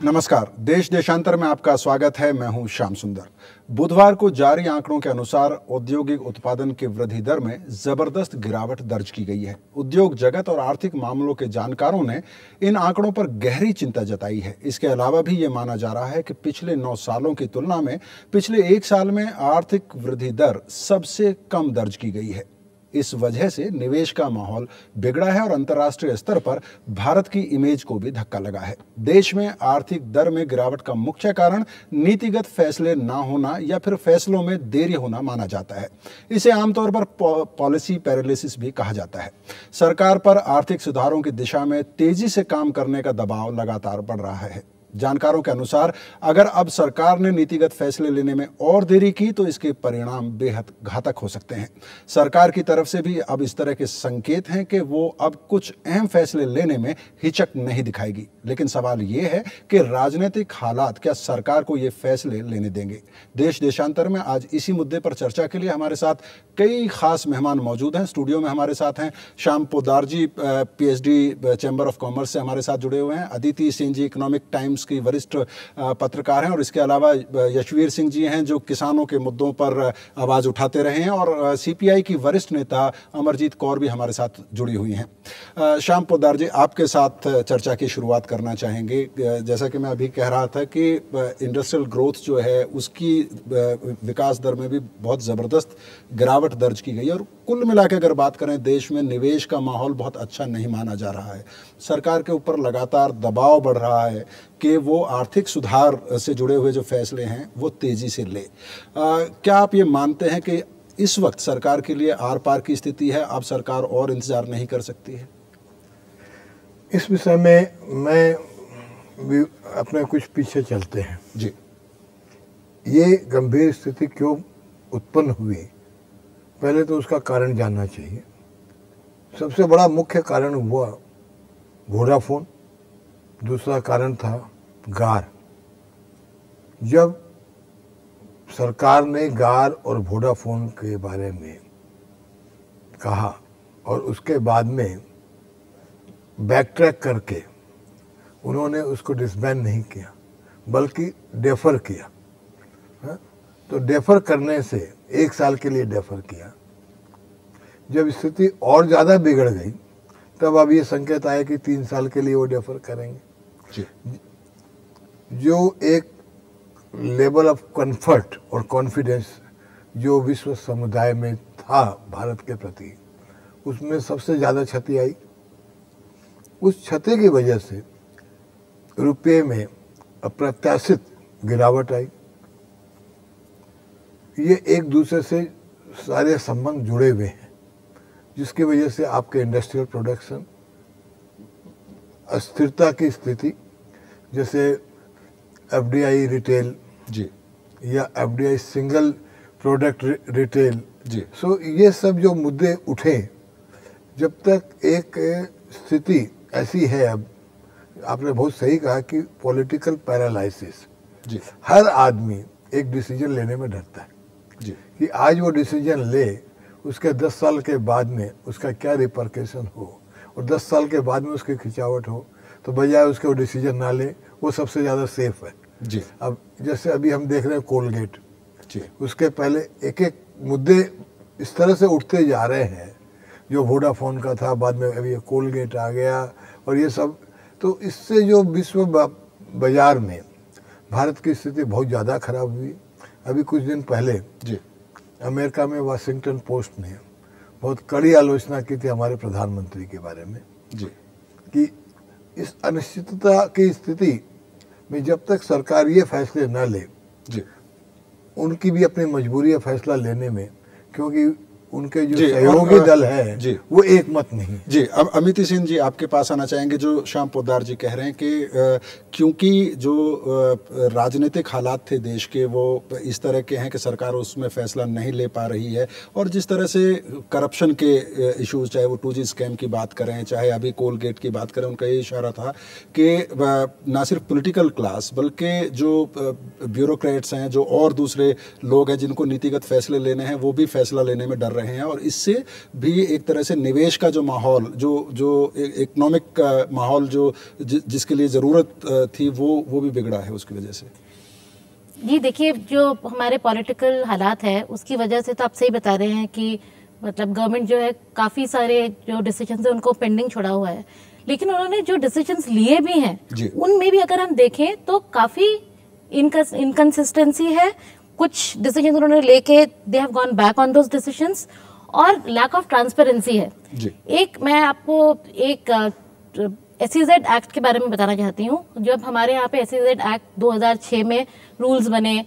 नमस्कार, देश देशांतर में आपका स्वागत है। मैं हूं श्याम सुंदर। बुधवार को जारी आंकड़ों के अनुसार औद्योगिक उत्पादन की वृद्धि दर में जबरदस्त गिरावट दर्ज की गई है। उद्योग जगत और आर्थिक मामलों के जानकारों ने इन आंकड़ों पर गहरी चिंता जताई है। इसके अलावा भी ये माना जा रहा है कि पिछले 9 सालों की तुलना में पिछले 1 साल में आर्थिक वृद्धि दर सबसे कम दर्ज की गई है। इस वजह से निवेश का माहौल बिगड़ा है और अंतर्राष्ट्रीय स्तर पर भारत की इमेज को भी धक्का लगा है। देश में आर्थिक दर में गिरावट का मुख्य कारण नीतिगत फैसले ना होना या फिर फैसलों में देरी होना माना जाता है। इसे आमतौर पर पॉलिसी पैरालिसिस भी कहा जाता है। सरकार पर आर्थिक सुधारों की दिशा में तेजी से काम करने का दबाव लगातार बढ़ रहा है। जानकारों के अनुसार अगर अब सरकार ने नीतिगत फैसले लेने में और देरी की तो इसके परिणाम बेहद घातक हो सकते हैं। सरकार की तरफ से भी अब इस तरह के संकेत हैं कि वो अब कुछ अहम फैसले लेने में हिचक नहीं दिखाएगी। लेकिन सवाल ये है कि राजनीतिक हालात क्या सरकार को ये फैसले लेने देंगे। देश देशांतर में आज इसी मुद्दे पर चर्चा के लिए हमारे साथ कई खास मेहमान मौजूद हैं। स्टूडियो में हमारे साथ हैं श्याम पोद्दार जी, PhD चैम्बर ऑफ कॉमर्स से हमारे साथ जुड़े हुए हैं। अदिति सिंह जी इकोनॉमिक टाइम्स की वरिष्ठ पत्रकार हैं और इसके अलावा यशवीर सिंह जी हैं जो किसानों के मुद्दों पर आवाज उठाते रहे हैं, और CPI की वरिष्ठ नेता अमरजीत कौर भी हमारे साथ जुड़ी हुई हैं। श्याम पोद्दार जी, आपके साथ चर्चा की शुरुआत करना चाहेंगे। जैसा कि मैं अभी कह रहा था कि इंडस्ट्रियल ग्रोथ जो है उसकी विकास दर में भी बहुत ज़बरदस्त गिरावट दर्ज की गई है, और कुल मिला के अगर बात करें देश में निवेश का माहौल बहुत अच्छा नहीं माना जा रहा है। सरकार के ऊपर लगातार दबाव बढ़ रहा है कि वो आर्थिक सुधार से जुड़े हुए जो फैसले हैं वो तेजी से ले। क्या आप ये मानते हैं कि इस वक्त सरकार के लिए आर पार की स्थिति है, अब सरकार और इंतजार नहीं कर सकती है? इस विषय में मैं भी अपने कुछ पीछे चलते हैं जी। ये गंभीर स्थिति क्यों उत्पन्न हुई, पहले तो उसका कारण जानना चाहिए। सबसे बड़ा मुख्य कारण हुआ वोडाफोन, दूसरा कारण था गार। जब सरकार ने गार और वोडाफोन के बारे में कहा और उसके बाद में बैक ट्रैक करके उन्होंने उसको डिसबैन नहीं किया बल्कि डेफर किया, तो डेफर करने से 1 साल के लिए डेफर किया। जब स्थिति और ज़्यादा बिगड़ गई तब अब ये संकेत आया कि 3 साल के लिए वो डेफर करेंगे। जो एक लेवल ऑफ कंफर्ट और कॉन्फिडेंस जो विश्व समुदाय में था भारत के प्रति, उसमें सबसे ज़्यादा क्षति आई। उस क्षति की वजह से रुपये में अप्रत्याशित गिरावट आई। ये एक दूसरे से सारे संबंध जुड़े हुए हैं, जिसकी वजह से आपके इंडस्ट्रियल प्रोडक्शन, अस्थिरता की स्थिति, जैसे FDI रिटेल जी या FDI सिंगल प्रोडक्ट रिटेल जी। सो ये सब जो मुद्दे उठे, जब तक एक स्थिति ऐसी है, अब आपने बहुत सही कहा कि पॉलिटिकल पैरालाइसिस, जी, हर आदमी एक डिसीजन लेने में डरता है जी, कि आज वो डिसीजन ले, उसके 10 साल के बाद में उसका क्या रिपरकेशन हो, और 10 साल के बाद में उसकी खिंचावट हो, तो बजाय उसके वो डिसीजन ना ले, वो सबसे ज़्यादा सेफ है जी। अब जैसे अभी हम देख रहे हैं कोलगेट जी, उसके पहले एक एक मुद्दे इस तरह से उठते जा रहे हैं। जो वोडाफोन का था, बाद में अभी ये कोलगेट आ गया, और ये सब, तो इससे जो विश्व बाजार में भारत की स्थिति बहुत ज़्यादा खराब हुई। अभी कुछ दिन पहले जी अमेरिका में वाशिंगटन पोस्ट ने बहुत कड़ी आलोचना की थी हमारे प्रधानमंत्री के बारे में जी, कि इस अनिश्चितता की स्थिति में जब तक सरकार ये फैसले न ले जी, उनकी भी अपनी मजबूरी है फैसला लेने में, क्योंकि उनके जो सहयोगी दल है जी, वो एक मत नहीं जी। अब अमित सिंह जी आपके पास आना चाहेंगे। जो श्याम पोद्दार जी कह रहे हैं कि क्योंकि जो राजनीतिक हालात थे देश के वो इस तरह के हैं कि सरकार उसमें फैसला नहीं ले पा रही है, और जिस तरह से करप्शन के इश्यूज, चाहे वो 2G स्कैम की बात करें, चाहे अभी कोलगेट की बात करें, उनका ये इशारा था कि ना सिर्फ पॉलिटिकल क्लास बल्कि जो ब्यूरोक्रेट्स हैं, जो और दूसरे लोग हैं जिनको नीतिगत फैसले लेने हैं, वो भी फैसला लेने में डर रहे हैं और इससे भी एक तरह से निवेश का जो माहौल, जो इकोनॉमिक माहौल जो जिसके लिए ज़रूरत थी वो भी बिगड़ा है उसकी वजह से। जी देखिए, जो हमारे पॉलिटिकल हालात है उसकी वजह से तो आप सही बता रहे हैं कि मतलब गवर्नमेंट जो है काफ़ी सारे जो डिसीजन है उनको पेंडिंग छोड़ा हुआ है, लेकिन उन्होंने जो डिसीजंस लिए भी हैं उनमें भी अगर हम देखें तो काफ़ी इनकंसिस्टेंसी है। कुछ डिसीजन उन्होंने लेके they have gone back on those decisions, और लैक ऑफ ट्रांसपेरेंसी है। एक मैं आपको एक SEZ एक्ट के बारे में बताना चाहती हूँ। जब हमारे यहाँ पे SEZ एक्ट 2006 में रूल्स बने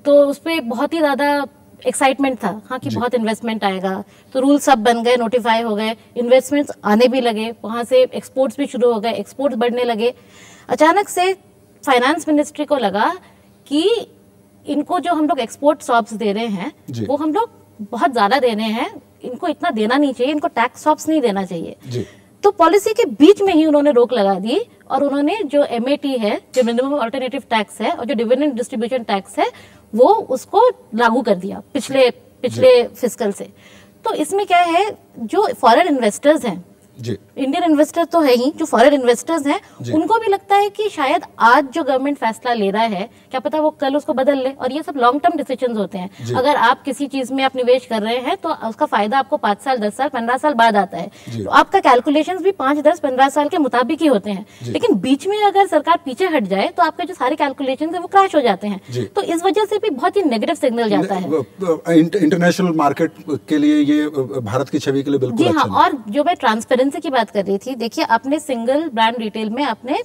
तो उस पर बहुत ही ज़्यादा एक्साइटमेंट था, हाँ कि बहुत इन्वेस्टमेंट आएगा, तो रूल सब बन गए, नोटिफाई हो गए, इन्वेस्टमेंट्स आने भी लगे, वहाँ से एक्सपोर्ट्स भी शुरू हो गए, एक्सपोर्ट्स बढ़ने लगे। अचानक से फाइनेंस मिनिस्ट्री को लगा कि इनको जो हम लोग एक्सपोर्ट सॉब्स दे रहे हैं वो हम लोग बहुत ज़्यादा दे रहे हैं, इनको इतना देना नहीं चाहिए, इनको टैक्स सॉब्स नहीं देना चाहिए। तो पॉलिसी के बीच में ही उन्होंने रोक लगा दी और उन्होंने जो MAT है, जो मिनिमम अल्टरनेटिव टैक्स है, और जो डिविडेंड डिस्ट्रीब्यूशन टैक्स है, वो उसको लागू कर दिया पिछले फिस्कल से। तो इसमें क्या है, जो फॉरेन इन्वेस्टर्स हैं, इंडियन इन्वेस्टर तो है ही, जो फॉरेन इन्वेस्टर्स हैं उनको भी लगता है कि शायद आज जो गवर्नमेंट फैसला ले रहा है क्या पता वो कल उसको बदल ले, और ये सब लॉन्ग टर्म डिसीजंस होते हैं। अगर आप किसी चीज में आप निवेश कर रहे हैं तो उसका फायदा आपको 5 साल 10 साल 15 साल बाद आता है, तो आपका कैलकुलेशंस भी 5 10 15 साल के मुताबिक ही होते हैं। लेकिन बीच में अगर सरकार पीछे हट जाए तो आपके जो सारे कैलकुलेशंस है वो क्रैश हो जाते हैं, तो इस वजह से भी बहुत ही नेगेटिव सिग्नल जाता है इंटरनेशनल मार्केट के लिए, ये भारत की छवि के लिए बिल्कुल अच्छा नहीं। और जो मैं ट्रांसपेरेंसी की बात कर रही थी, देखिए आपने सिंगल ब्रांड रिटेल में आपने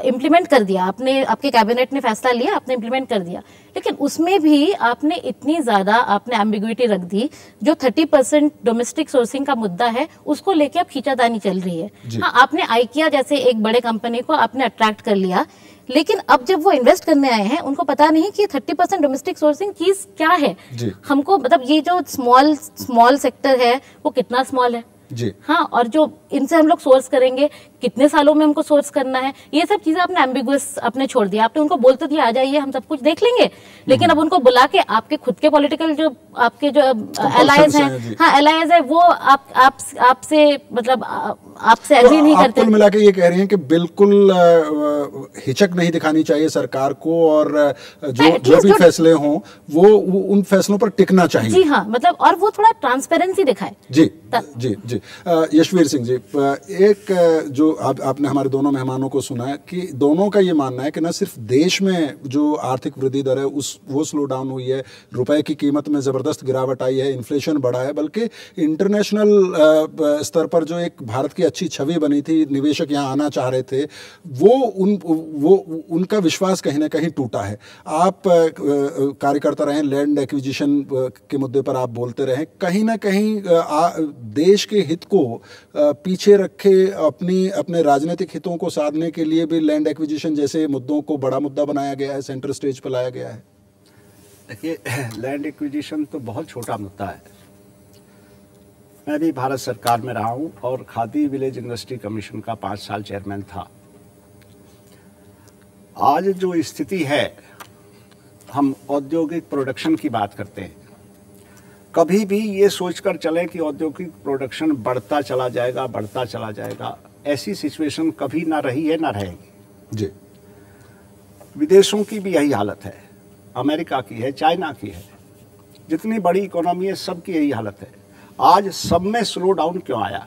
इम्प्लीमेंट कर दिया, आपके कैबिनेट ने फैसला लिया, आपने इम्प्लीमेंट कर दिया, लेकिन उसमें भी आपने इतनी ज्यादा आपने एम्बिग्युइटी रख दी। जो 30% डोमेस्टिक सोर्सिंग का मुद्दा है उसको लेके अब खींचातानी चल रही है। हाँ, आपने आइकिया जैसे एक बड़े कंपनी को आपने अट्रैक्ट कर लिया, लेकिन अब जब वो इन्वेस्ट करने आए हैं उनको पता नहीं कि 30% डोमेस्टिक सोर्सिंग चीज क्या है। हमको मतलब ये जो स्मॉल सेक्टर है वो कितना स्मॉल है जी, हाँ, और जो इनसे हम लोग सोर्स करेंगे कितने सालों में हमको सोर्स करना है, ये सब चीजें आपने एम्बिगुअस आपने छोड़ दिया। आपने उनको बोलते दिया आ जाइए हम सब कुछ देख लेंगे, लेकिन अब उनको बुला के आपके खुद के पॉलिटिकल जो आपके जो एलायंस हैं, हाँ एलायंस है, वो आपसे मतलब आपसे एग्री नहीं करते। कुल मिला के ये कह रही हैं कि बिल्कुल हिचक नहीं दिखानी चाहिए सरकार को, और जो भी फैसले हों वो उन फैसलों पर टिकना चाहिए। जी हाँ, मतलब और वो थोड़ा ट्रांसपेरेंसी दिखाए। जी जी जी। यशवीर सिंह जी, एक जो आपने हमारे दोनों मेहमानों को सुना है कि दोनों का ये मानना है कि न सिर्फ देश में जो आर्थिक वृद्धि दर है वो स्लो डाउन हुई है, रुपए की कीमत में ज़बरदस्त गिरावट आई है, इन्फ्लेशन बढ़ा है, बल्कि इंटरनेशनल स्तर पर जो एक भारत की अच्छी छवि बनी थी, निवेशक यहाँ आना चाह रहे थे, वो उनका विश्वास कहीं ना कहीं टूटा है। आप कार्यकर्ता रहे, लैंड एक्विजिशन के मुद्दे पर आप बोलते रहे, कहीं ना कहीं देश के हित को पीछे रखे अपने राजनीतिक हितों को साधने के लिए भी लैंड एक्विजिशन जैसे मुद्दों को बड़ा मुद्दा बनाया गया है, सेंटर स्टेज पर लाया गया है। देखिए, लैंड एक्विजिशन तो बहुत छोटा मुद्दा है। मैं भी भारत सरकार में रहा हूं और खादी विलेज इंडस्ट्री कमीशन का 5 साल चेयरमैन था। आज जो स्थिति है, हम औद्योगिक प्रोडक्शन की बात करते हैं, कभी भी ये सोचकर चलें कि औद्योगिक प्रोडक्शन बढ़ता चला जाएगा, ऐसी सिचुएशन कभी ना रही है ना रहेगी जी। विदेशों की भी यही हालत है, अमेरिका की है, चाइना की है, जितनी बड़ी इकोनॉमी है सबकी यही हालत है। आज सब में स्लो डाउन क्यों आया?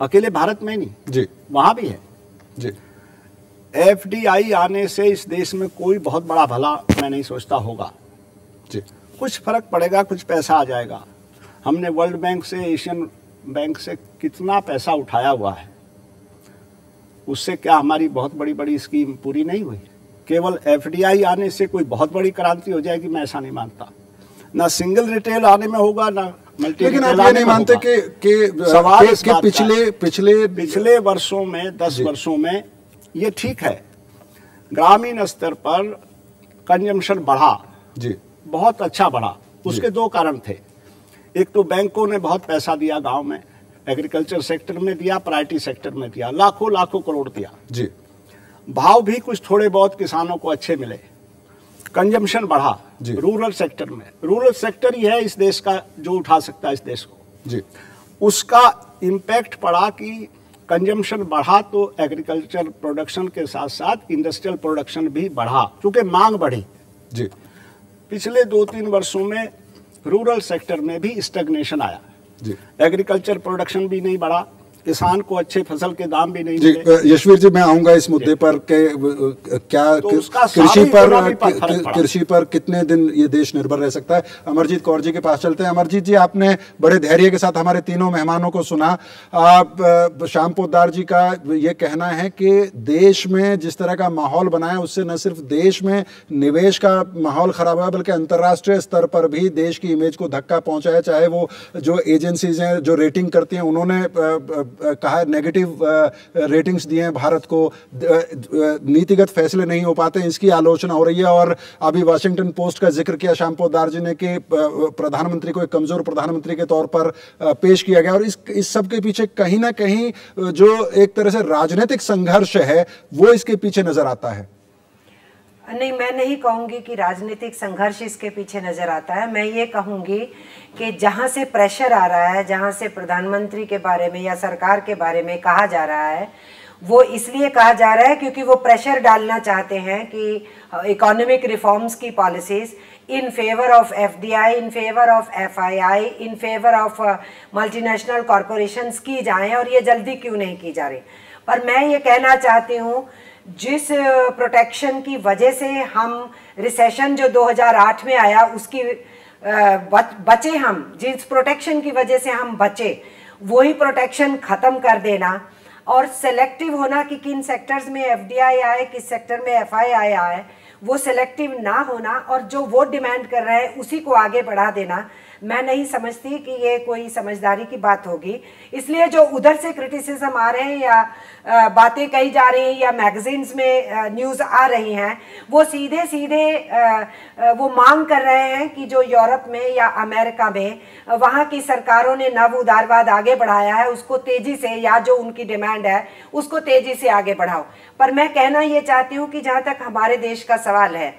अकेले भारत में नहीं जी, वहां भी है जी। FDI आने से इस देश में कोई बहुत बड़ा भला मैं नहीं सोचता होगा जी। कुछ फर्क पड़ेगा, कुछ पैसा आ जाएगा। हमने वर्ल्ड बैंक से, एशियन बैंक से कितना पैसा उठाया हुआ है, उससे क्या हमारी बहुत बड़ी बड़ी स्कीम पूरी नहीं हुई? केवल FDI आने से कोई बहुत बड़ी क्रांति हो जाएगी, मैं ऐसा नहीं मानता। ना सिंगल रिटेल आने में होगा, ना मल्टी रिटेल आने में होगा। लेकिन आप ये नहीं मानते कि पिछले वर्षों में 10 वर्षों में ये ठीक है, ग्रामीण स्तर पर कंजम्पशन बढ़ा जी, बहुत अच्छा बढ़ा। उसके 2 कारण थे। एक तो बैंकों ने बहुत पैसा दिया गांव में, एग्रीकल्चर सेक्टर में दिया, प्रायोरिटी सेक्टर में दिया, लाखों करोड़ दिया जी। भाव भी कुछ थोड़े बहुत किसानों को अच्छे मिले। कंजम्पशन बढ़ा रूरल सेक्टर में। रूरल सेक्टर ही है इस देश का जो उठा सकता है इस देश को जी। उसका इम्पैक्ट पड़ा कि कंजम्पशन बढ़ा तो एग्रीकल्चर प्रोडक्शन के साथ साथ इंडस्ट्रियल प्रोडक्शन भी बढ़ा, क्योंकि मांग बढ़ी जी। पिछले 2-3 वर्षों में रूरल सेक्टर में भी स्टैग्नेशन आया जी। एग्रीकल्चर प्रोडक्शन भी नहीं बढ़ा, किसान को अच्छे फसल के दाम भी नहीं जी। मिले। यशवीर जी, मैं आऊंगा इस मुद्दे पर के क्या तो कृषि पर कितने दिन ये देश निर्भर रह सकता है। अमरजीत कौर जी के पास चलते हैं। अमरजीत जी, आपने बड़े धैर्य के साथ हमारे तीनों मेहमानों को सुना। श्याम पोद्दार जी का ये कहना है कि देश में जिस तरह का माहौल बना है उससे न सिर्फ देश में निवेश का माहौल खराब हुआ बल्कि अंतर्राष्ट्रीय स्तर पर भी देश की इमेज को धक्का पहुंचा है। चाहे वो जो एजेंसीज हैं जो रेटिंग करती हैं उन्होंने कहा नेगेटिव रेटिंग्स दिए हैं भारत को, नीतिगत फैसले नहीं हो पाते, इसकी आलोचना हो रही है। और अभी वाशिंगटन पोस्ट का जिक्र किया श्याम पोद्दार जी ने कि प्रधानमंत्री को एक कमजोर प्रधानमंत्री के तौर पर पेश किया गया। और इस सब के पीछे कहीं ना कहीं जो एक तरह से राजनीतिक संघर्ष है वो इसके पीछे नजर आता है। नहीं, मैं नहीं कहूँगी कि राजनीतिक संघर्ष इसके पीछे नजर आता है। मैं ये कहूँगी कि जहाँ से प्रेशर आ रहा है, जहाँ से प्रधानमंत्री के बारे में या सरकार के बारे में कहा जा रहा है, वो इसलिए कहा जा रहा है क्योंकि वो प्रेशर डालना चाहते हैं कि इकोनॉमिक रिफॉर्म्स की policies in favour of FDI, in favour of FII, in favour of multinational corporations की जाएं, और ये जल्दी क्यों नहीं की जा रही। पर मैं ये कहना चाहती हूँ, जिस प्रोटेक्शन की वजह से हम रिसेशन जो 2008 में आया उसकी बचे, हम जिस प्रोटेक्शन की वजह से हम बचे वही प्रोटेक्शन ख़त्म कर देना और सेलेक्टिव होना कि किन सेक्टर्स में FDI आए, किस सेक्टर में FII आए, वो सेलेक्टिव ना होना और जो वोट डिमांड कर रहे हैं उसी को आगे बढ़ा देना, मैं नहीं समझती कि ये कोई समझदारी की बात होगी। इसलिए जो उधर से क्रिटिसिज्म आ रहे हैं या बातें कही जा रही हैं या मैगजीन्स में न्यूज़ आ रही हैं, वो सीधे सीधे वो मांग कर रहे हैं कि जो यूरोप में या अमेरिका में वहाँ की सरकारों ने नव उदारवाद आगे बढ़ाया है उसको तेज़ी से, या जो उनकी डिमांड है उसको तेज़ी से आगे बढ़ाओ। पर मैं कहना ये चाहती हूँ कि जहाँ तक हमारे देश का सवाल है,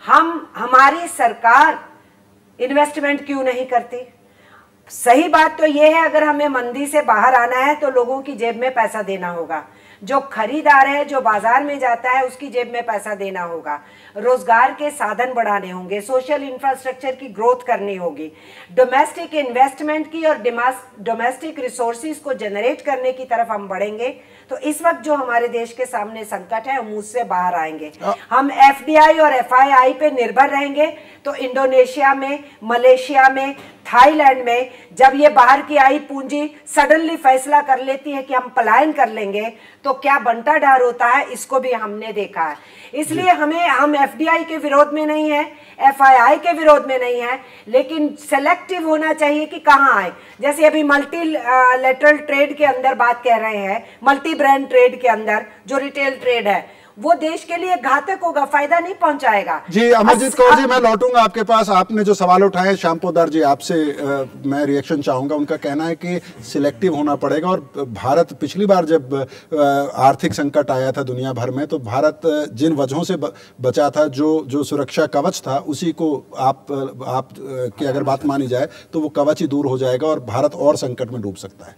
हमारी सरकार इन्वेस्टमेंट क्यों नहीं करती। सही बात तो ये है, अगर हमें मंदी से बाहर आना है तो लोगों की जेब में पैसा देना होगा, जो खरीदार है जो बाजार में जाता है उसकी जेब में पैसा देना होगा, रोजगार के साधन बढ़ाने होंगे, सोशल इंफ्रास्ट्रक्चर की ग्रोथ करनी होगी, डोमेस्टिक इन्वेस्टमेंट की और डोमेस्टिक रिसोर्सेज को जनरेट करने की तरफ हम बढ़ेंगे तो इस वक्त जो हमारे देश के सामने संकट है हम उससे बाहर आएंगे। हम FDI और FII पे निर्भर रहेंगे तो इंडोनेशिया में, मलेशिया में, थाईलैंड में जब ये बाहर की आई पूंजी सडनली फैसला कर लेती है कि हम पलायन कर लेंगे तो क्या बंटा ढार होता है, इसको भी हमने देखा है। इसलिए हम FDI के विरोध में नहीं है, FII के विरोध में नहीं है, लेकिन सेलेक्टिव होना चाहिए कि कहाँ आए। जैसे अभी मल्टी लेटरल ट्रेड के अंदर बात कह रहे हैं, मल्टी ब्रांड ट्रेड के अंदर जो रिटेल ट्रेड है वो देश के लिए घातक होगा, फायदा नहीं पहुंचाएगा। जी अमरजीत कौर जी, मैं लौटूंगा आपके पास। आपने जो सवाल उठाए श्याम पोद्दार जी, आपसे मैं रिएक्शन चाहूंगा। उनका कहना है कि सिलेक्टिव होना पड़ेगा और भारत पिछली बार जब आर्थिक संकट आया था दुनिया भर में तो भारत जिन वजहों से बचा था, जो सुरक्षा कवच था उसी को आप की अगर बात मानी जाए तो वो कवच ही दूर हो जाएगा और भारत और संकट में डूब सकता है।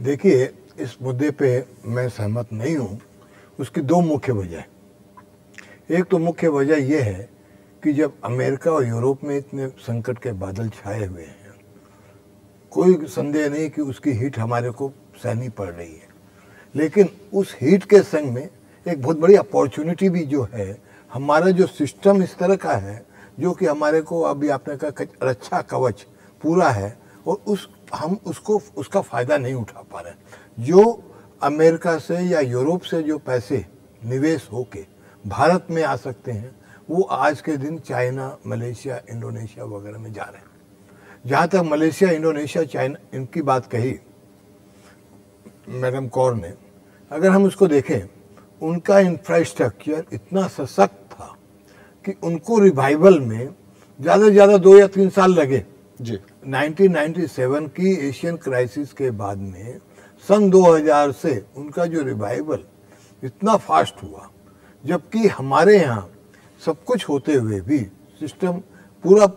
देखिए, इस मुद्दे पे मैं सहमत नहीं हूँ। उसकी दो मुख्य वजह। एक तो मुख्य वजह यह है कि जब अमेरिका और यूरोप में इतने संकट के बादल छाए हुए हैं, कोई संदेह नहीं कि उसकी हीट हमारे को सहनी पड़ रही है, लेकिन उस हीट के संग में एक बहुत बड़ी अपॉर्चुनिटी भी जो है, हमारा जो सिस्टम इस तरह का है जो कि हमारे को अभी आपने कहा रक्षा कवच पूरा है और हम उसका फ़ायदा नहीं उठा पा रहे। जो अमेरिका से या यूरोप से जो पैसे निवेश होके भारत में आ सकते हैं वो आज के दिन चाइना, मलेशिया, इंडोनेशिया वगैरह में जा रहे हैं। जहाँ तक मलेशिया, इंडोनेशिया, चाइना इनकी बात कही मैडम कौर ने, अगर हम उसको देखें, उनका इंफ्रास्ट्रक्चर इतना सशक्त था कि उनको रिवाइवल में ज़्यादा से ज़्यादा 2 या 3 साल लगे। जी 1997 की एशियन क्राइसिस के बाद में सन 2000 से उनका जो रिवाइवल इतना फास्ट हुआ, जबकि हमारे यहाँ सब कुछ होते हुए भी, सिस्टम पूरा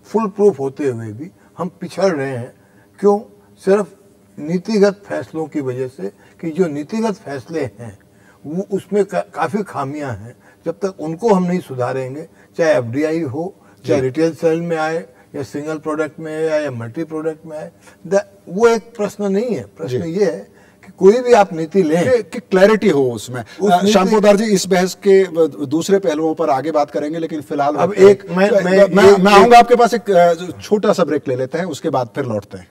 फुल प्रूफ होते हुए भी हम पिछड़ रहे हैं। क्यों? सिर्फ नीतिगत फैसलों की वजह से, कि जो नीतिगत फैसले हैं वो उसमें काफ़ी खामियां हैं। जब तक उनको हम नहीं सुधारेंगे, चाहे एफडीआई हो, चाहे रिटेल सेल में आए या सिंगल प्रोडक्ट में आए या मल्टी प्रोडक्ट में आए, वो एक प्रश्न नहीं है। प्रश्न ये है कि कोई भी आप नीति लें कि क्लैरिटी हो उसमें। श्याम पोद्दार जी, इस बहस के दूसरे पहलुओं पर आगे बात करेंगे, लेकिन फिलहाल अब एक मैं आऊंगा आपके पास। एक छोटा सा ब्रेक ले लेते हैं, उसके बाद फिर लौटते हैं।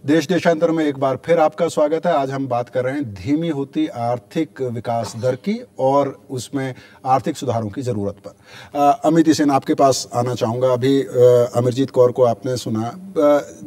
देश देशांतर में एक बार फिर आपका स्वागत है। आज हम बात कर रहे हैं धीमी होती आर्थिक विकास दर की और उसमें आर्थिक सुधारों की जरूरत पर। अमित सेन, आपके पास आना चाहूँगा। अभी अमरजीत कौर को आपने सुना।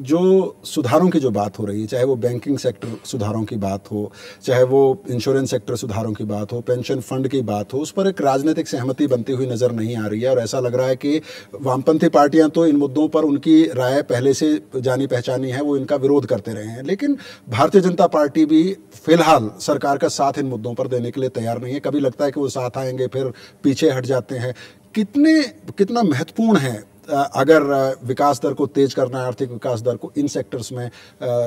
जो सुधारों की जो बात हो रही है, चाहे वो बैंकिंग सेक्टर सुधारों की बात हो, चाहे वो इंश्योरेंस सेक्टर सुधारों की बात हो, पेंशन फंड की बात हो, उस पर एक राजनीतिक सहमति बनती हुई नजर नहीं आ रही है। और ऐसा लग रहा है कि वामपंथी पार्टियां तो इन मुद्दों पर उनकी राय पहले से जानी पहचानी है, वो इनका विरोध करते रहे हैं। लेकिन भारतीय जनता पार्टी भी फिलहाल सरकार का साथ इन मुद्दों पर देने के लिए तैयार नहीं है। कभी लगता है कि वो साथ आएंगे, फिर पीछे हट जाते हैं। कितना महत्वपूर्ण है अगर विकास दर को तेज करना है, आर्थिक विकास दर को इन सेक्टर्स में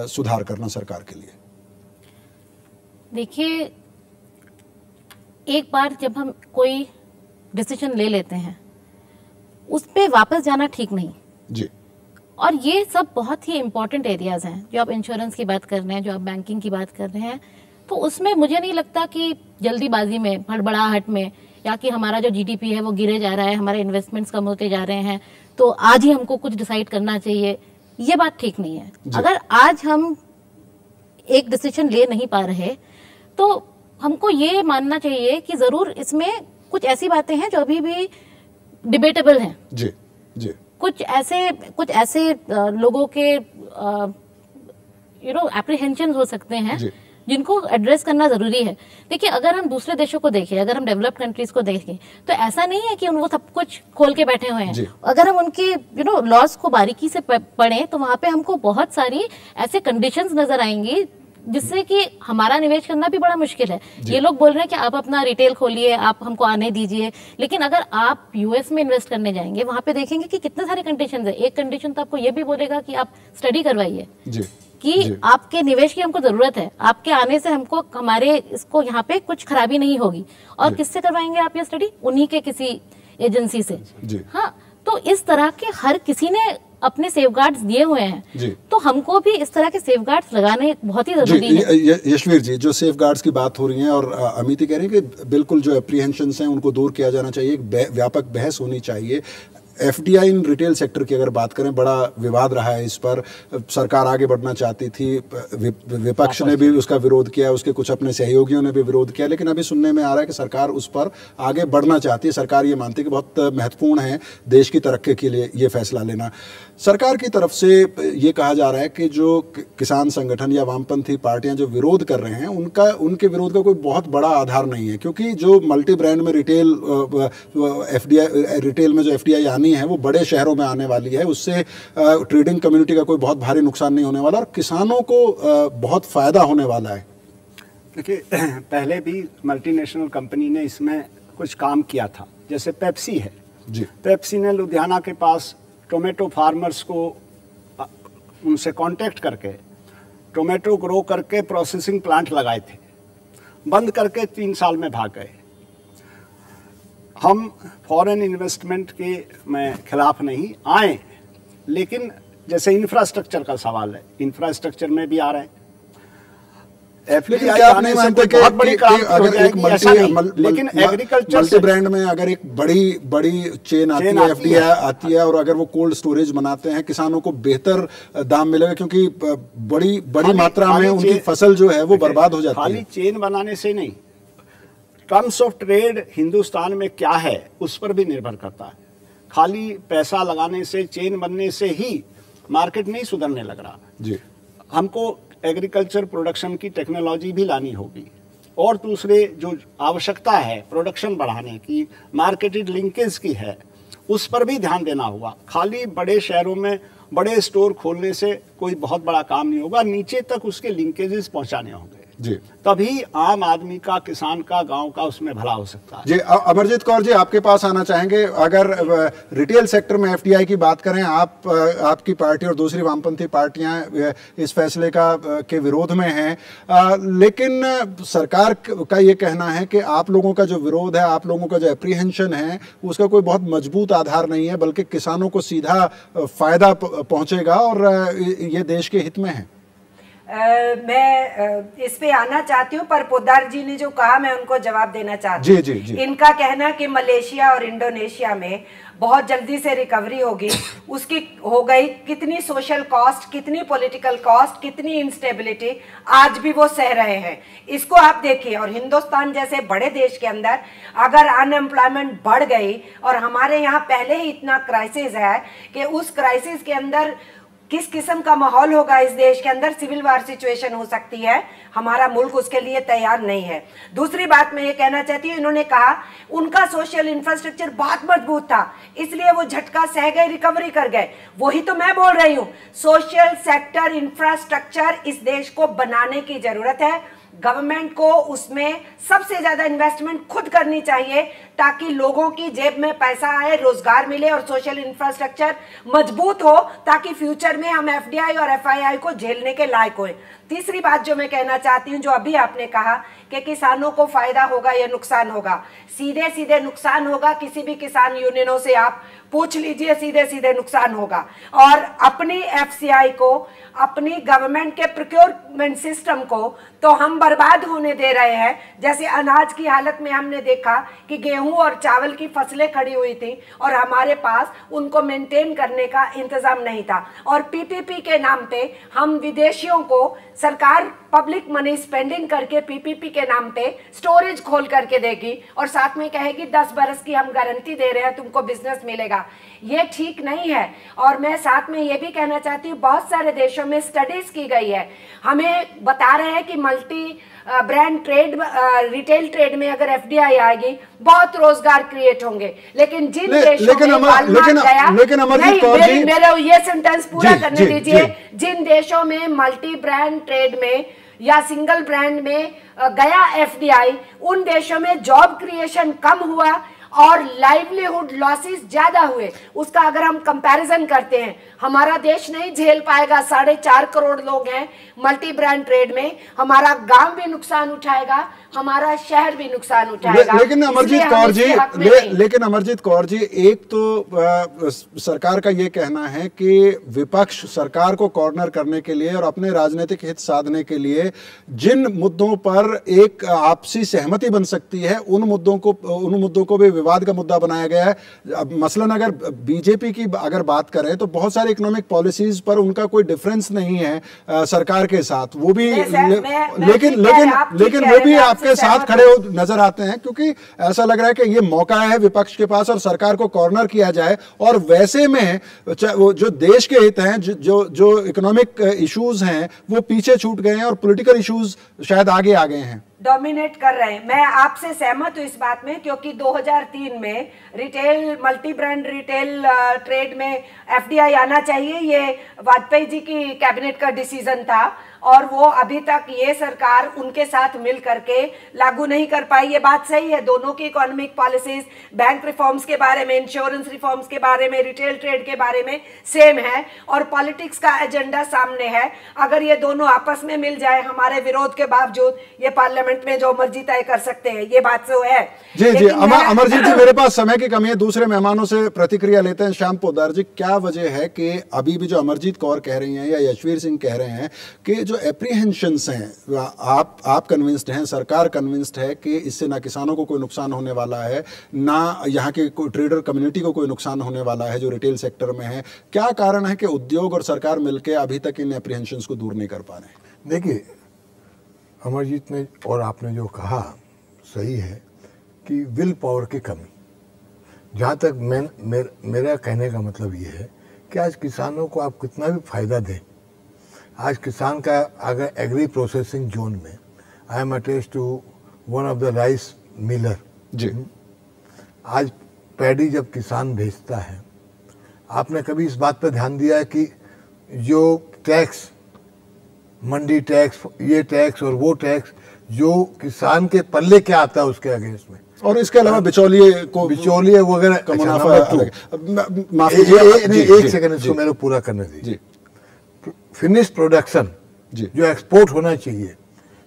सुधार करना सरकार के लिए? देखिए, एक बार जब हम कोई डिसीजन ले लेते हैं, उस पर वापस जाना ठीक नहीं जी। और ये सब बहुत ही इम्पोर्टेंट एरियाज हैं। जो आप इंश्योरेंस की बात कर रहे हैं, जो आप बैंकिंग की बात कर रहे हैं, तो उसमें मुझे नहीं लगता कि जल्दीबाजी में, हड़बड़ाहट में, या कि हमारा जो जीडीपी है वो गिरे जा रहा है, हमारे इन्वेस्टमेंट्स कम होते जा रहे हैं, तो आज ही हमको कुछ डिसाइड करना चाहिए, ये बात ठीक नहीं है। अगर आज हम एक डिसीजन ले नहीं पा रहे, तो हमको ये मानना चाहिए कि जरूर इसमें कुछ ऐसी बातें हैं जो अभी भी डिबेटेबल हैं। जी जी। कुछ ऐसे लोगों के एप्रीहेंशन हो सकते हैं जिनको एड्रेस करना जरूरी है। देखिए, अगर हम दूसरे देशों को देखें, अगर हम डेवलप्ड कंट्रीज को देखें, तो ऐसा नहीं है कि वो सब कुछ खोल के बैठे हुए हैं। अगर हम उनके लॉज को बारीकी से पढ़ें, तो वहां पे हमको बहुत सारी ऐसे कंडीशंस नजर आएंगी जिससे कि हमारा निवेश करना भी बड़ा मुश्किल है। ये लोग बोल रहे हैं कि आप अपना रिटेल खोलिए, आप हमको आने दीजिए, लेकिन अगर आप यूएस में इन्वेस्ट करने जाएंगे, वहां पे देखेंगे कि कितने सारे कंडीशंस है। एक कंडीशन तो आपको ये भी बोलेगा कि आप स्टडी करवाइए कि आपके निवेश की हमको जरूरत है, आपके आने से हमको हमारे इसको यहाँ पे कुछ खराबी नहीं होगी। और किससे करवाएंगे आप ये स्टडी? उन्हीं के किसी एजेंसी से। हाँ, तो इस तरह के हर किसी ने अपने सेफगार्ड्स दिए हुए हैं, तो हमको भी इस तरह के सेफगार्ड्स लगाने बहुत ही जरूरी है। यशवीर जी, जो सेफगार्ड्स की बात हो रही है और अमित कह रही है कि बिल्कुल जो एप्रीहेंशंस हैं उनको दूर किया जाना चाहिए, एक व्यापक बहस होनी चाहिए। एफडीआई इन रिटेल सेक्टर की अगर बात करें, बड़ा विवाद रहा है इस पर। सरकार आगे बढ़ना चाहती थी, विपक्ष ने भी उसका विरोध किया, उसके कुछ अपने सहयोगियों ने भी विरोध किया, लेकिन अभी सुनने में आ रहा है कि सरकार उस पर आगे बढ़ना चाहती है। सरकार ये मानती है कि बहुत महत्वपूर्ण है देश की तरक्की के लिए ये फैसला लेना। सरकार की तरफ से ये कहा जा रहा है कि जो किसान संगठन या वामपंथी पार्टियां जो विरोध कर रहे हैं, उनके विरोध का कोई बहुत बड़ा आधार नहीं है, क्योंकि जो मल्टी ब्रांड में रिटेल में जो एफडीआई आनी है वो बड़े शहरों में आने वाली है। उससे ट्रेडिंग कम्युनिटी का कोई बहुत भारी नुकसान नहीं होने वाला और किसानों को बहुत फायदा होने वाला है। देखिए, पहले भी मल्टीनेशनल कंपनी ने इसमें कुछ काम किया था, जैसे पेप्सी है जी। पेप्सी ने लुधियाना के पास टोमेटो फार्मर्स को उनसे कांटेक्ट करके टोमेटो ग्रो करके प्रोसेसिंग प्लांट लगाए थे, बंद करके 3 साल में भाग गए। हम फॉरेन इन्वेस्टमेंट के मैं खिलाफ नहीं आए, लेकिन जैसे इंफ्रास्ट्रक्चर का सवाल है, इंफ्रास्ट्रक्चर में भी आ रहे हैं। लेकिन क्या आप नहीं मानते कि अगर एक मल्टी ब्रांड में अगर एक बड़ी चेन आती है, एफडीआई आती है, और अगर वो कोल्ड स्टोरेज बनाते हैं, किसानों को बेहतर दाम मिलेगा, क्योंकि बड़ी मात्रा में उनकी फसल जो है वो बर्बाद हो जाती है। खाली चेन बनाने से नहीं, टर्म्स ऑफ ट्रेड हिंदुस्तान में क्या है उस पर भी निर्भर करता है। खाली पैसा लगाने से, चेन बनने से ही मार्केट नहीं सुधरने लग रहा जी। हमको एग्रीकल्चर प्रोडक्शन की टेक्नोलॉजी भी लानी होगी, और दूसरे जो आवश्यकता है प्रोडक्शन बढ़ाने की, मार्केटेड लिंकेज की है, उस पर भी ध्यान देना होगा। खाली बड़े शहरों में बड़े स्टोर खोलने से कोई बहुत बड़ा काम नहीं होगा, नीचे तक उसके लिंकेजेस पहुंचाने होंगे जी, तभी आम आदमी का, किसान का, गांव का उसमें भला हो सकता है। जी अमरजीत कौर जी, आपके पास आना चाहेंगे। अगर रिटेल सेक्टर में एफडीआई की बात करें, आपकी पार्टी और दूसरी वामपंथी पार्टियां इस फैसले के विरोध में हैं, लेकिन सरकार का ये कहना है कि आप लोगों का जो विरोध है, आप लोगों का जो एप्रीहेंशन है, उसका कोई बहुत मजबूत आधार नहीं है, बल्कि किसानों को सीधा फायदा पहुंचेगा और ये देश के हित में है। मैं इस पे आना चाहती हूँ, पर पोद्दार जी ने जो कहा मैं उनको जवाब देना चाहती हूँ। जी, जी, जी। इनका कहना कि मलेशिया और इंडोनेशिया में बहुत जल्दी से रिकवरी होगी, उसकी हो गई। कितनी सोशल कॉस्ट, कितनी पॉलिटिकल कॉस्ट, कितनी इंस्टेबिलिटी आज भी वो सह रहे हैं। इसको आप देखिए, और हिंदुस्तान जैसे बड़े देश के अंदर अगर अनएम्प्लॉयमेंट बढ़ गई, और हमारे यहाँ पहले ही इतना क्राइसिस है कि उस क्राइसिस के अंदर किस किस्म का माहौल होगा इस देश के अंदर, सिविल वार सिचुएशन हो सकती है, हमारा मुल्क उसके लिए तैयार नहीं है। दूसरी बात मैं ये कहना चाहती हूँ, इन्होंने कहा उनका सोशल इंफ्रास्ट्रक्चर बहुत मजबूत था, इसलिए वो झटका सह गए, रिकवरी कर गए। वही तो मैं बोल रही हूँ, सोशल सेक्टर इंफ्रास्ट्रक्चर इस देश को बनाने की जरूरत है। गवर्नमेंट को उसमें सबसे ज्यादा इन्वेस्टमेंट खुद करनी चाहिए, ताकि लोगों की जेब में पैसा आए, रोजगार मिले और सोशल इंफ्रास्ट्रक्चर मजबूत हो, ताकि फ्यूचर में हम एफडीआई और एफआईआई को झेलने के लायक हों। तीसरी बात जो मैं कहना चाहती हूँ, जो अभी आपने कहा कि किसानों को फायदा होगा या नुकसान होगा, सीधे सीधे नुकसान होगा। किसी भी किसान यूनियनों से आप पूछ लीजिए, सीधे सीधे नुकसान होगा। और अपनी एफसीआई को, अपनी गवर्नमेंट के प्रोक्योरमेंट सिस्टम को तो हम बर्बाद होने दे रहे हैं। जैसे अनाज की हालत में हमने देखा कि गेहूं और चावल की फसलें खड़ी हुई थी और हमारे पास उनको मेंटेन करने का इंतजाम नहीं था। और पीपीपी के नाम पे हम विदेशियों को, सरकार पब्लिक मनी स्पेंडिंग करके पीपीपी के नाम पे स्टोरेज खोल करके देगी और साथ में कहेगी 10 बरस की हम गारंटी दे रहे हैं, तुमको बिजनेस मिलेगा। ये ठीक नहीं है। और मैं साथ में ये भी कहना चाहती हूँ, बहुत सारे देशों में स्टडीज की गई है, हमें बता रहे हैं कि multi brand trade, retail trade में अगर एफडीआई आएगी बहुत रोजगार क्रिएट होंगे। लेकिन जिन देशों में मेरा ये सेंटेंस पूरा करने दीजिए, जिन देशों में मल्टी ब्रांड ट्रेड में या सिंगल ब्रांड में गया एफडीआई, उन देशों में जॉब क्रिएशन कम हुआ और लाइवलीहुड लॉसेस ज्यादा हुए। उसका अगर हम कंपैरिजन करते हैं, हमारा देश नहीं झेल पाएगा। 4.5 करोड़ लोग हैं मल्टी ब्रांड ट्रेड में, हमारा गांव भी नुकसान उठाएगा, हमारा शहर भी नुकसान उठाएगा। लेकिन अमरजीत कौर जी, एक तो सरकार का ये कहना है कि विपक्ष सरकार को कॉर्नर करने के लिए और अपने राजनीतिक हित साधने के लिए जिन मुद्दों पर एक आपसी सहमति बन सकती है, उन मुद्दों को भी विवाद का मुद्दा बनाया गया है। मसलन अगर बीजेपी की अगर बात करें तो बहुत सारे इकोनॉमिक पॉलिसीज पर उनका कोई डिफरेंस नहीं है सरकार के साथ, वो भी लेकिन वो भी आपके साथ खड़े नजर आते हैं, क्योंकि ऐसा लग रहा है कि ये मौका है विपक्ष के पास और सरकार को कॉर्नर किया जाए। और वैसे में जो देश के हित हैं, जो इकोनॉमिक इश्यूज हैं, वो पीछे छूट गए हैं और पॉलिटिकल इश्यूज शायद आगे आ गए हैं, डोमिनेट कर रहे हैं। मैं आपसे सहमत हूं इस बात में, क्योंकि 2003 में retail, multi brand retail trade में एफडीआई आना चाहिए, ये वाजपेयी जी की कैबिनेट का डिसीजन था और वो अभी तक ये सरकार उनके साथ मिल करके लागू नहीं कर पाई। ये बात सही है, दोनों की इकोनॉमिक पॉलिसीज, बैंक रिफॉर्म्स के बारे में, इंश्योरेंस रिफॉर्म्स के बारे में, रिटेल ट्रेड के बारे में सेम है और पॉलिटिक्स का एजेंडा सामने है। अगर ये दोनों आपस में मिल जाए, हमारे विरोध के बावजूद, ये पार्लियामेंट में जो मर्जी तय कर सकते हैं, ये बात तो है। जी अमरजीत जी, मेरे पास समय की कमी है, दूसरे मेहमानों से प्रतिक्रिया लेते हैं। श्याम पोद्दार जी, क्या वजह है कि अभी भी जो अमरजीत कौर कह रही हैं या यशवीर सिंह कह रहे हैं कि जो एप्रीहेंशंस हैं, आप कन्विंस्ड हैं, सरकार कन्विंस्ड है कि इससे ना किसानों को कोई नुकसान होने वाला है, ना यहाँ के ट्रेडर कम्युनिटी को कोई नुकसान होने वाला है जो रिटेल सेक्टर में है, क्या कारण है कि उद्योग और सरकार मिलकर अभी तक इन एप्रीहेंशंस को दूर नहीं कर पा रहे हैं? देखिए, अमरजीत ने और आपने जो कहा सही है कि विल पावर की कमी, जहाँ तक मेरा कहने का मतलब ये है कि आज किसानों को आप कितना भी फायदा दें, आज किसान का अगर एग्री प्रोसेसिंग जोन में, I am attached to one of the rice miller जी, आज पैडी जब किसान भेजता है, आपने कभी इस बात पर ध्यान दिया है कि जो टैक्स, मंडी टैक्स, ये टैक्स और वो टैक्स, जो किसान के पल्ले क्या आता है उसके अगेंस्ट में, और इसके अलावा बिचौलिए वगैरह का मुनाफा माफ कीजिए, एक सेकंड इसको मेरे पूरा करने दीजिए। फिनिश प्रोडक्शन जो एक्सपोर्ट होना चाहिए,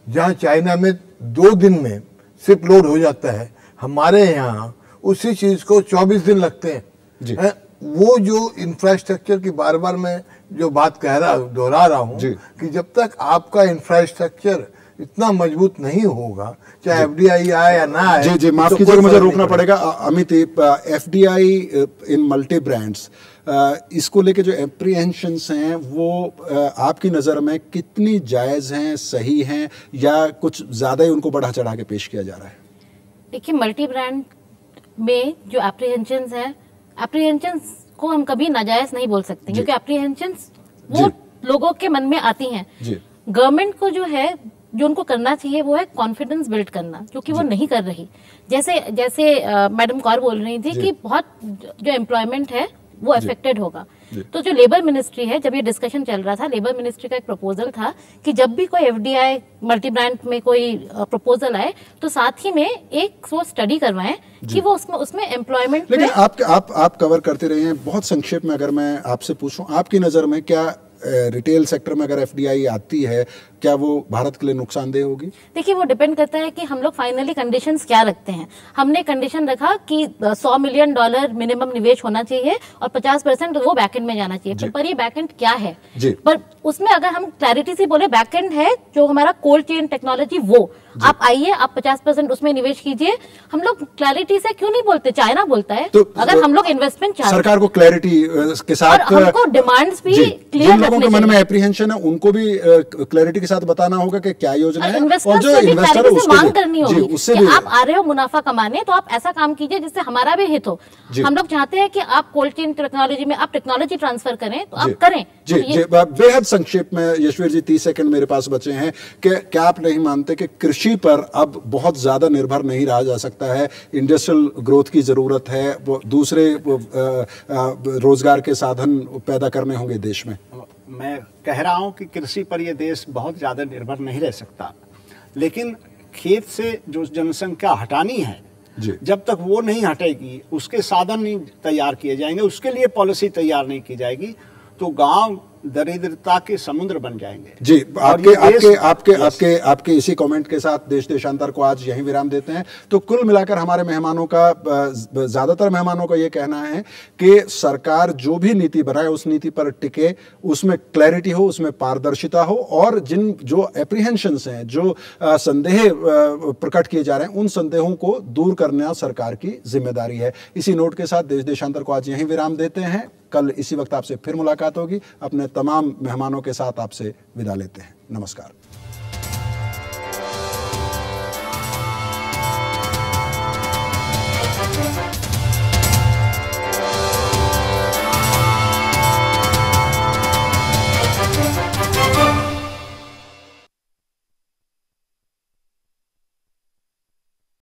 जहां चाइना में 2 दिन में शिप लोड हो जाता है, हमारे यहाँ उसी चीज को 24 दिन लगते हैं। वो जो इंफ्रास्ट्रक्चर की बार बार मैं जो बात दोहरा रहा हूँ कि जब तक आपका इंफ्रास्ट्रक्चर इतना मजबूत नहीं होगा, चाहे एफडीआई आए या ना आए। जी माफ कीजिएगा, मुझे रोकना पड़ेगा। अमित, एफडीआई इन मल्टी ब्रांड्स, इसको लेके जो एप्रीहेंशंस हैं वो आपकी नज़र में कितनी जायज़ हैं, सही हैं, या कुछ ज़्यादा ही उनको बढ़ा चढ़ा के पेश किया जा रहा है? देखिए, मल्टी ब्रांड में जो एप्रीहेंशंस हैं, एप्रीहेंशंस को हम कभी नाजायज़ नहीं बोल सकते, क्योंकि एप्रीहेंशंस वो लोगों के मन में आती हैं। गवर्नमेंट को जो है, जो उनको करना चाहिए वो है कॉन्फिडेंस बिल्ड करना, क्योंकि वो नहीं कर रही। जैसे मैडम कौर बोल रही थी कि बहुत जो एम्प्लॉयमेंट है वो अफेक्टेड होगा। तो जो लेबर मिनिस्ट्री है, जब ये डिस्कशन चल रहा था, लेबर मिनिस्ट्री का एक प्रपोजल था कि जब भी कोई एफडीआई मल्टी ब्रांड में कोई प्रपोजल आए तो साथ ही में एक वो स्टडी करवाएं कि वो उसमें एम्प्लॉयमेंट। लेकिन आप कवर करते रहे हैं, बहुत संक्षेप में अगर मैं आपसे पूछूं, आपकी नज़र में क्या रिटेल सेक्टर में अगर एफडीआई आती है, क्या वो भारत के लिए नुकसानदेह होगी? देखिए, वो डिपेंड करता है कि हम लोग फाइनली कंडीशंस क्या रखते हैं। हमने कंडीशन रखा कि $100 मिलियन मिनिमम निवेश होना चाहिए और 50% वो बैकएंड में जाना चाहिए। पर ये बैकएंड क्या है? पर उसमें अगर हम क्लैरिटी से बोले, बैकएंड है जो हमारा कोल्ड चेन टेक्नोलॉजी, वो आप आइए, आप 50% उसमें निवेश कीजिए। हम लोग क्लैरिटी से क्यों नहीं बोलते? चाइना बोलता है। तो अगर हम लोग इन्वेस्टमेंट चाहते, सरकार को क्लैरिटी के साथ, और हमको डिमांड्स भी क्लियर, लोगों के मन में एप्रीहेंशन है उनको भी क्लैरिटी के साथ बताना होगा कि क्या योजना है, और जो इन्वेस्टर है उसको मांग करनी होगी कि आप आ रहे हो मुनाफा कमाने, तो आप ऐसा काम कीजिए जिससे हमारा भी हित हो। हम लोग चाहते हैं कि आप कोल्ड चेन टेक्नोलॉजी में आप टेक्नोलॉजी ट्रांसफर करें, तो आप करें। जी, बेहद संक्षेप में यशवीर जी, 30 सेकंड मेरे पास बचे हैं, कि क्या आप नहीं मानते कि कृषि पर अब बहुत ज्यादा निर्भर नहीं रहा जा सकता है? इंडस्ट्रियल ग्रोथ की जरूरत है, वो दूसरे रोजगार के साधन पैदा करने होंगे देश में। मैं कह रहा हूं कि कृषि पर यह देश बहुत ज़्यादा निर्भर नहीं रह सकता, लेकिन खेत से जो जनसंख्या हटानी है, जब तक वो नहीं हटेगी, उसके साधन नहीं तैयार किए जाएंगे, उसके लिए पॉलिसी तैयार नहीं की जाएगी, तो गांव दरिद्रता के समुद्र बन जाएंगे। जी, आपके इसी कमेंट के साथ देश देशांतर को आज यहीं विराम देते हैं। तो कुल मिलाकर हमारे मेहमानों का, ज्यादातर मेहमानों का ये कहना है कि सरकार जो भी नीति बनाए उस नीति पर टिके, उसमें क्लैरिटी हो, उसमें पारदर्शिता हो, और जो एप्रीहेंशंस हैं, जो संदेह प्रकट किए जा रहे हैं, उन संदेहों को दूर करना सरकार की जिम्मेदारी है। इसी नोट के साथ देश देशांतर को आज यहीं विराम देते हैं। कल इसी वक्त आपसे फिर मुलाकात होगी। अपने तमाम मेहमानों के साथ आपसे विदा लेते हैं। नमस्कार।